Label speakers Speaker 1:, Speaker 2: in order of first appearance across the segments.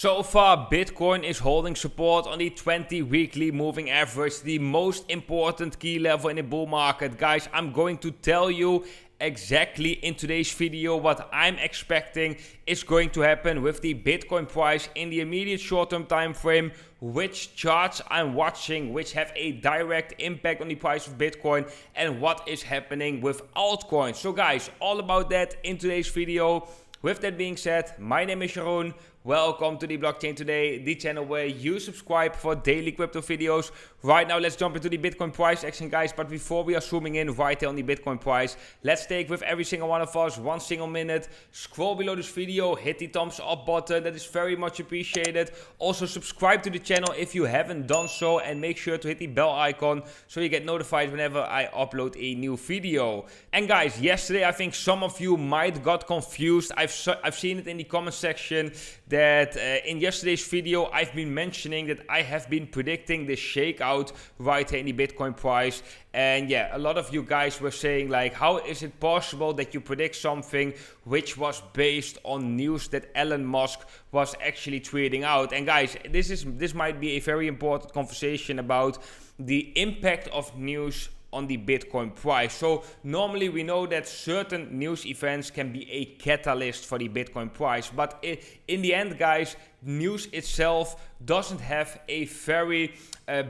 Speaker 1: So far, Bitcoin is holding support on the 20 weekly moving average, the most important key level in the bull market. Guys, I'm going to tell you exactly in today's video what I'm expecting is going to happen with the Bitcoin price in the immediate short-term time frame, which charts I'm watching which have a direct impact on the price of Bitcoin, and what is happening with altcoins. So guys, all about that in today's video. With that being said, my name is Jeroen. Welcome to the Blockchain Today, the channel where you subscribe for daily crypto videos. Right now, let's jump into the Bitcoin price action, guys. But before we are zooming in right here on the Bitcoin price, let's take with every single one of us 1 single minute. Scroll below this video, hit the thumbs up button. That is very much appreciated. Also, subscribe to the channel if you haven't done so, and make sure to hit the bell icon so you get notified whenever I upload a new video. And guys, yesterday I think some of you might got confused. I've seen it in the comment section that in yesterday's video I've been mentioning that I have been predicting the shakeout right here in the Bitcoin price. And yeah, a lot of you guys were saying like, how is it possible that you predict something which was based on news that Elon Musk was actually tweeting out? And guys, this might be a very important conversation about the impact of news on the Bitcoin price. So normally we know that certain news events can be a catalyst for the Bitcoin price, but in the end, guys, news itself doesn't have a very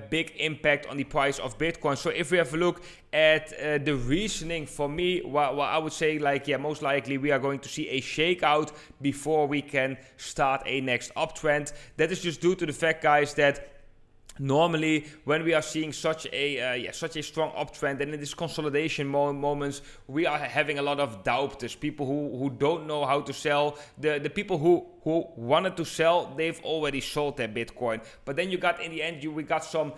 Speaker 1: big impact on the price of Bitcoin. So if we have a look at the reasoning, for me, well, I would say like, yeah, most likely we are going to see a shakeout before we can start a next uptrend. That is just due to the fact, guys, that normally, when we are seeing such a strong uptrend, and in these consolidation moments, we are having a lot of doubters, people who don't know how to sell. The people who wanted to sell, they've already sold their Bitcoin. But then you got, in the end, we got some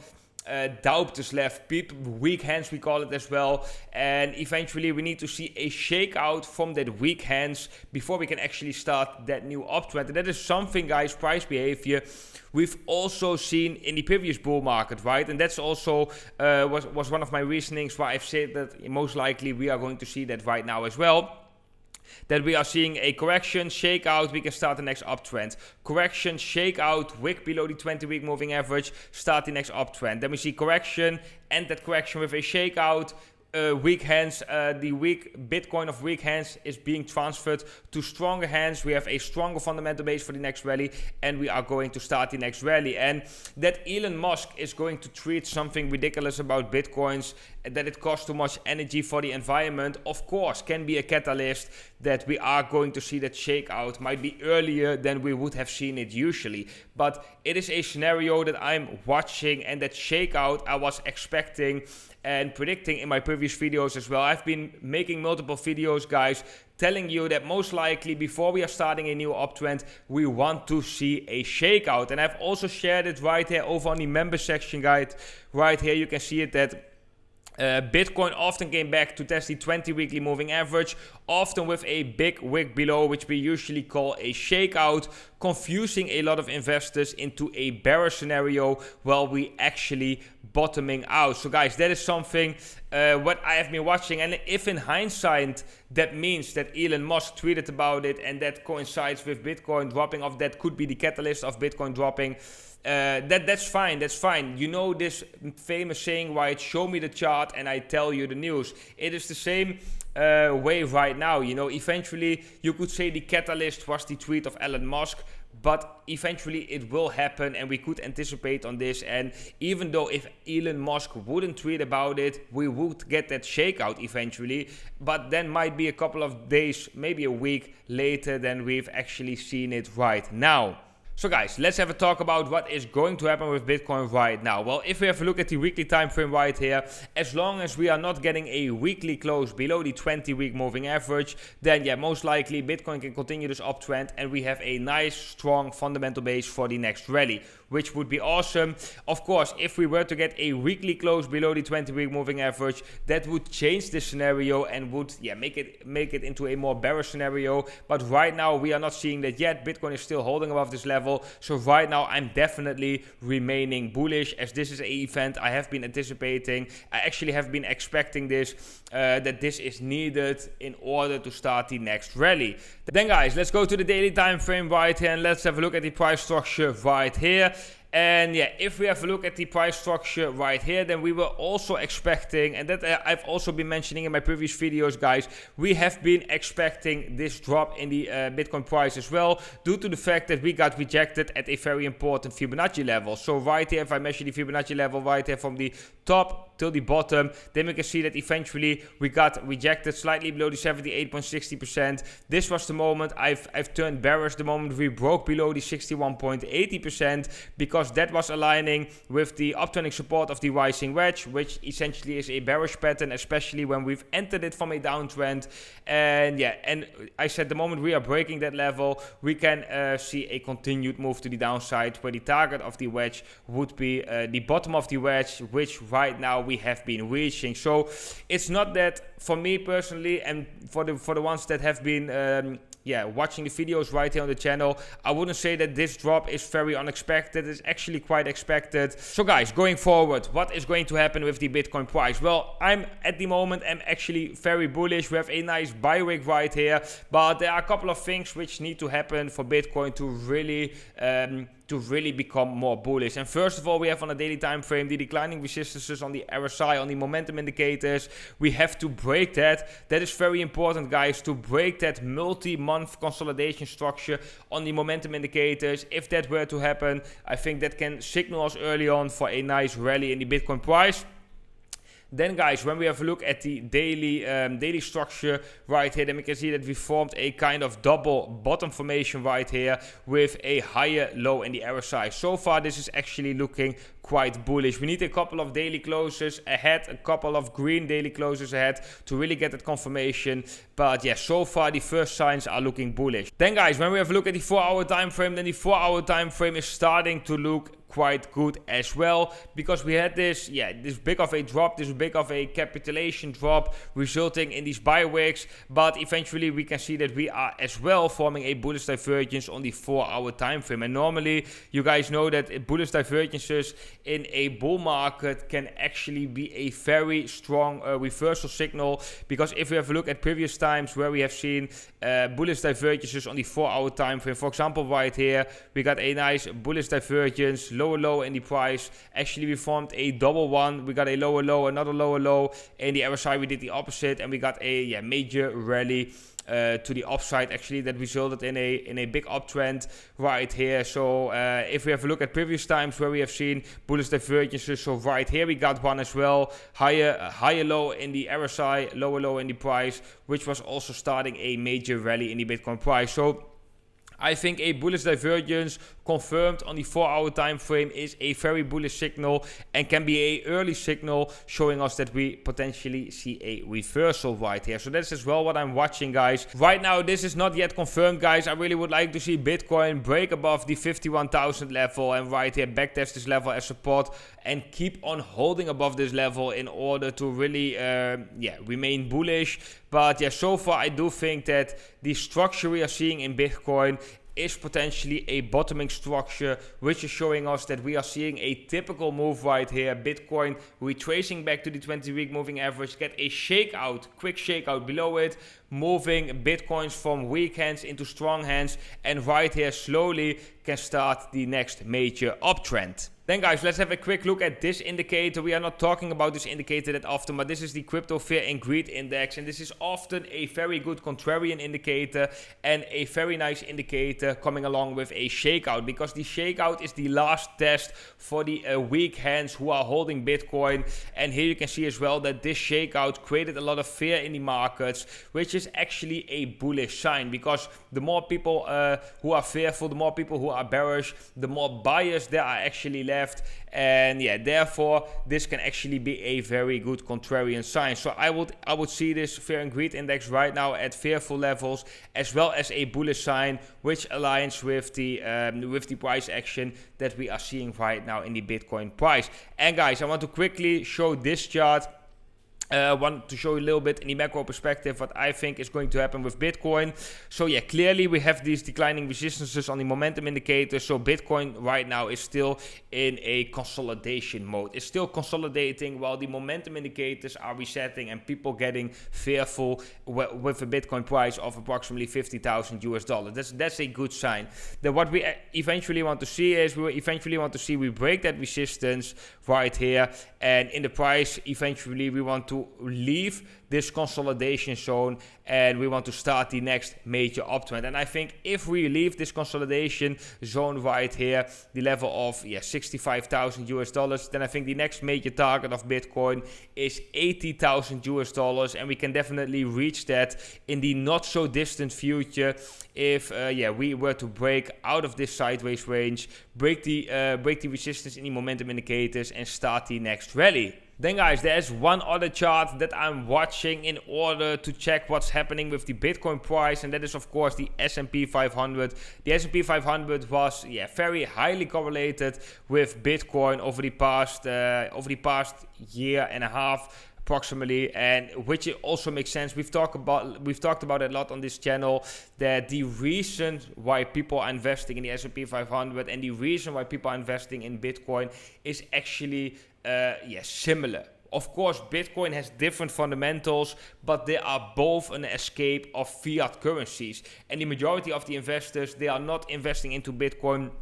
Speaker 1: doubters left, people, weak hands we call it as well, and eventually we need to see a shakeout from that weak hands before we can actually start that new uptrend. And that is something, guys, price behavior we've also seen in the previous bull market, right? And that's also was one of my reasonings why I've said that most likely we are going to see that right now as well. That we are seeing a correction, shakeout, we can start the next uptrend. Correction, shakeout, wick below the 20-week moving average, start the next uptrend. Then we see correction, end that correction with a shakeout. Weak hands, the weak Bitcoin of weak hands is being transferred to stronger hands. We have a stronger fundamental base for the next rally, and we are going to start the next rally. And that Elon Musk is going to tweet something ridiculous about Bitcoins, that it costs too much energy for the environment, of course, can be a catalyst that we are going to see that shakeout. Might be earlier than we would have seen it usually, but it is a scenario that I'm watching, and that shakeout I was expecting and predicting in my previous videos as well. I've been making multiple videos, guys, telling you that most likely before we are starting a new uptrend, we want to see a shakeout. And I've also shared it right here over on the member section, guide. Right here you can see it that Bitcoin often came back to test the 20 weekly moving average, often with a big wick below, which we usually call a shakeout, confusing a lot of investors into a bearish scenario while we actually bottoming out. So guys, that is something what I have been watching, and if in hindsight that means that Elon Musk tweeted about it and that coincides with Bitcoin dropping off, that could be the catalyst of Bitcoin dropping. That's fine. You know this famous saying, right? Show me the chart and I tell you the news. It is the same way right now. You know, eventually you could say the catalyst was the tweet of Elon Musk, but eventually it will happen, and we could anticipate on this. And even though if Elon Musk wouldn't tweet about it, we would get that shakeout eventually, but then might be a couple of days, maybe a week later than we've actually seen it right now. So guys, let's have a talk about what is going to happen with Bitcoin right now. Well, if we have a look at the weekly time frame right here, as long as we are not getting a weekly close below the 20-week moving average, then yeah, most likely Bitcoin can continue this uptrend, and we have a nice, strong fundamental base for the next rally, which would be awesome. Of course, if we were to get a weekly close below the 20-week moving average, that would change the scenario and would make it into a more bearish scenario. But right now we are not seeing that yet. Bitcoin is still holding above this level. level. So right now I'm definitely remaining bullish, as this is an event I have been anticipating. I actually have been expecting this, that this is needed in order to start the next rally. Then guys, let's go to the daily time frame right here, and let's have a look at the price structure right here. And yeah, if we have a look at the price structure right here, then we were also expecting, and that I've also been mentioning in my previous videos, guys, we have been expecting this drop in the Bitcoin price as well, due to the fact that we got rejected at a very important Fibonacci level. So right here, if I measure the Fibonacci level right here from the top till the bottom, then we can see that eventually we got rejected slightly below the 78.60%. This was the moment I've turned bearish, the moment we broke below the 61.80%, because that was aligning with the uptrending support of the rising wedge, which essentially is a bearish pattern, especially when we've entered it from a downtrend. And yeah, and I said the moment we are breaking that level, we can see a continued move to the downside, where the target of the wedge would be the bottom of the wedge, which right now we have been reaching. So it's not that, for me personally, and for the ones that have been watching the videos right here on the channel, I wouldn't say that this drop is very unexpected. It's actually quite expected. So guys, going forward, what is going to happen with the Bitcoin price? Well, I'm actually very bullish. We have a nice buy rig right here, but there are a couple of things which need to happen for Bitcoin to really become more bullish. And first of all, we have on a daily time frame the declining resistances on the RSI, on the momentum indicators. We have to break that. That is very important, guys, to break that multi-month consolidation structure on the momentum indicators. If that were to happen, I think that can signal us early on for a nice rally in the Bitcoin price. Then guys, when we have a look at the daily structure right here, then we can see that we formed a kind of double bottom formation right here with a higher low in the RSI. So far this is actually looking quite bullish. We need a couple of daily closes ahead, a couple of green daily closes ahead to really get that confirmation. But yeah, so far the first signs are looking bullish. Then guys, when we have a look at the 4-hour time frame, then the 4-hour time frame is starting to look quite good as well, because we had this big of a drop, this big of a capitulation drop, resulting in these buy wicks. But eventually we can see that we are as well forming a bullish divergence on the 4-hour time frame. And normally you guys know that bullish divergences in a bull market can actually be a very strong reversal signal, because if we have a look at previous times where we have seen bullish divergences on the 4-hour time frame, for example right here, we got a nice bullish divergence, lower low in the price. Actually we formed a double one, we got a lower low, another lower low. In the RSI we did the opposite, and we got a major rally to the upside, actually, that resulted in a big uptrend right here. So if we have a look at previous times where we have seen bullish divergences, so right here we got one as well, higher low in the RSI, lower low in the price, which was also starting a major rally in the Bitcoin price. So I think a bullish divergence confirmed on the 4-hour time frame is a very bullish signal, and can be an early signal showing us that we potentially see a reversal right here. So that's as well what I'm watching, guys. Right now this is not yet confirmed, guys. I really would like to see Bitcoin break above the 51,000 level, and right here backtest this level as support, and keep on holding above this level in order to really remain bullish. But yeah, so far I do think that the structure we are seeing in Bitcoin is potentially a bottoming structure, which is showing us that we are seeing a typical move right here. Bitcoin retracing back to the 20-week moving average, get a shakeout, quick shakeout below it, moving Bitcoins from weak hands into strong hands, and right here slowly can start the next major uptrend. Then guys, let's have a quick look at this indicator. We are not talking about this indicator that often, but this is the Crypto Fear and Greed Index, and this is often a very good contrarian indicator and a very nice indicator coming along with a shakeout, because the shakeout is the last test for the weak hands who are holding Bitcoin. And here you can see as well that this shakeout created a lot of fear in the markets, which is actually a bullish sign, because the more people who are fearful, the more people who are bearish, the more buyers there are actually left. And yeah, therefore this can actually be a very good contrarian sign. So I would see this Fear and Greed Index right now at fearful levels, as well as a bullish sign, which aligns with the price action that we are seeing right now in the Bitcoin price. And guys, I want to quickly show this chart. want to show you a little bit in the macro perspective what I think is going to happen with Bitcoin. So yeah, clearly we have these declining resistances on the momentum indicator. So Bitcoin right now is still in a consolidation mode. It's still consolidating while the momentum indicators are resetting and people getting fearful with a Bitcoin price of approximately $50,000. That's a good sign. Then what we eventually want to see is we break that resistance right here, and in the price eventually we want to leave this consolidation zone and we want to start the next major uptrend. And I think if we leave this consolidation zone right here, the level of $65,000, then I think the next major target of Bitcoin is $80,000, and we can definitely reach that in the not so distant future if we were to break out of this sideways range, break the resistance in the momentum indicators and start the next rally. Then guys, there's one other chart that I'm watching in order to check what's happening with the Bitcoin price, and that is of course the S&P 500. The S&P 500 was very highly correlated with Bitcoin over the past year and a half approximately, and which also makes sense. We've talked about it a lot on this channel, that the reason why people are investing in the S&P 500 and the reason why people are investing in Bitcoin is actually similar. Of course, Bitcoin has different fundamentals, but they are both an escape of fiat currencies. And the majority of the investors, they are not investing into Bitcoin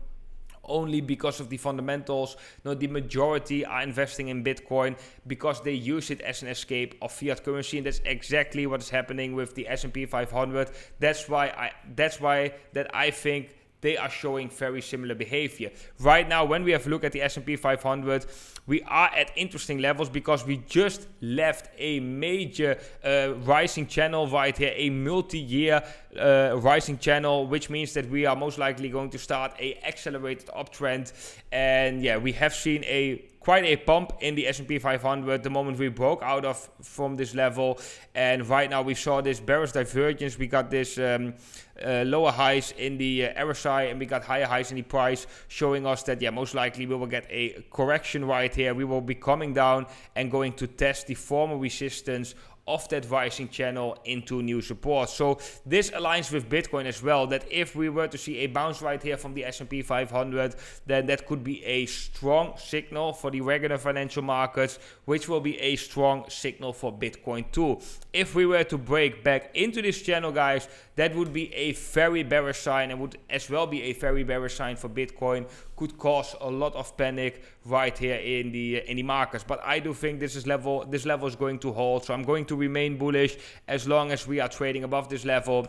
Speaker 1: only because of the fundamentals. No, the majority are investing in Bitcoin because they use it as an escape of fiat currency, and that's exactly what is happening with the S&P 500. That's why I think they are showing very similar behavior. Right now, when we have a look at the S&P 500, we are at interesting levels because we just left a major rising channel right here, a multi-year rising channel, which means that we are most likely going to start a accelerated uptrend. And yeah, we have seen quite a pump in the S&P 500 the moment we broke out from this level, and right now we saw this bearish divergence. We got this lower highs in the RSI and we got higher highs in the price, showing us that most likely we will get a correction right here. We will be coming down and going to test the former resistance of that rising channel into new support. So this aligns with Bitcoin as well, that if we were to see a bounce right here from the S&P 500, then that could be a strong signal for the regular financial markets, which will be a strong signal for Bitcoin too. If we were to break back into this channel, guys, that would be a very bearish sign, and would as well be a very bearish sign for Bitcoin, could cause a lot of panic right here in the markets. But I do think this level is going to hold, so I'm going to remain bullish as long as we are trading above this level.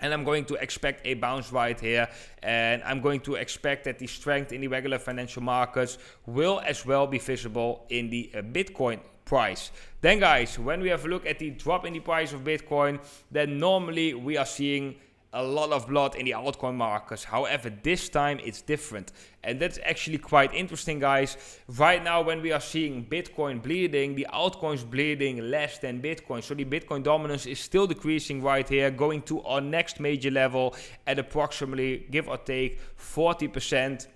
Speaker 1: And I'm going to expect a bounce right here, and I'm going to expect that the strength in the regular financial markets will as well be visible in the Bitcoin price. Then guys, when we have a look at the drop in the price of Bitcoin, then normally we are seeing a lot of blood in the altcoin markets. However, this time it's different, and that's actually quite interesting, guys. Right now, when we are seeing Bitcoin bleeding, the altcoins bleeding less than Bitcoin. So the Bitcoin dominance is still decreasing right here, going to our next major level at approximately, give or take, 40%.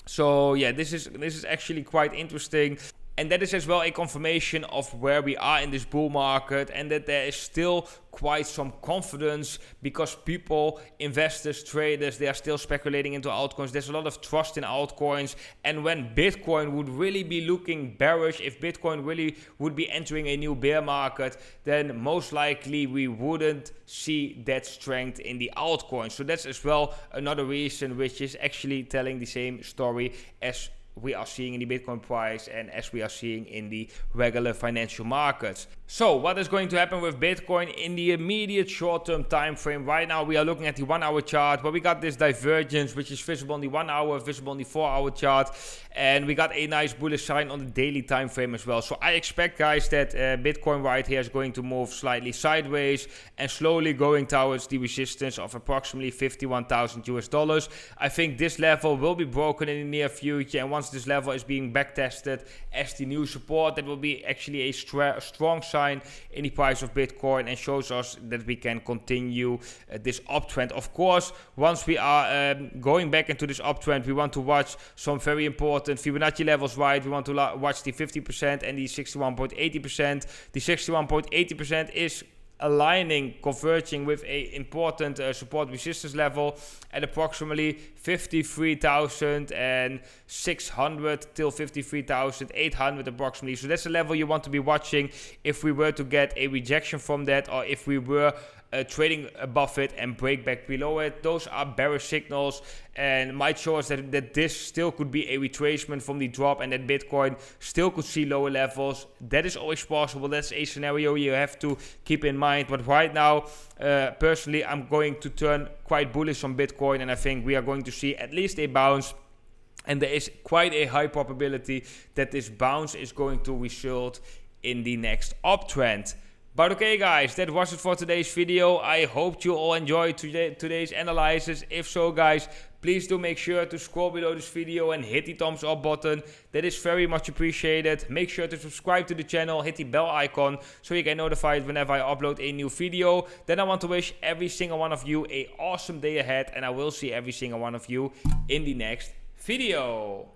Speaker 1: So yeah, this is actually quite interesting. And that is as well a confirmation of where we are in this bull market, and that there is still quite some confidence because people, investors, traders, they are still speculating into altcoins. There's a lot of trust in altcoins. And when Bitcoin would really be looking bearish, if Bitcoin really would be entering a new bear market, then most likely we wouldn't see that strength in the altcoins. So that's as well another reason which is actually telling the same story as we are seeing in the Bitcoin price and as we are seeing in the regular financial markets. So what is going to happen with Bitcoin in the immediate short-term time frame? Right now we are looking at the 1 hour chart, where we got this divergence which is visible on the 1 hour, visible on the 4 hour chart, and we got a nice bullish sign on the daily time frame as well. So I expect, guys, that Bitcoin right here is going to move slightly sideways and slowly going towards the resistance of approximately $51,000. I think this level will be broken in the near future, and once this level is being backtested as the new support, that will be actually a strong sign sign in the price of Bitcoin and shows us that we can continue this uptrend. Of course, once we are going back into this uptrend, we want to watch some very important Fibonacci levels, right? We want to watch the 50% and the 61.80%. The 61.80% is aligning, converging with a important support resistance level at approximately 53,600 till 53,800 approximately. So that's the level you want to be watching if we were to get a rejection from that, or if we were trading above it and break back below it. Those are bearish signals and might show us that this still could be a retracement from the drop and that Bitcoin still could see lower levels. That is always possible. That's a scenario you have to keep in mind. But right now, personally, I'm going to turn quite bullish on Bitcoin, and I think we are going to see at least a bounce. And there is quite a high probability that this bounce is going to result in the next uptrend. But okay guys, that was it for today's video. I hope you all enjoyed today's analysis. If so guys, please do make sure to scroll below this video and hit the thumbs up button. That is very much appreciated. Make sure to subscribe to the channel, hit the bell icon so you get notified whenever I upload a new video. Then I want to wish every single one of you an awesome day ahead, and I will see every single one of you in the next video.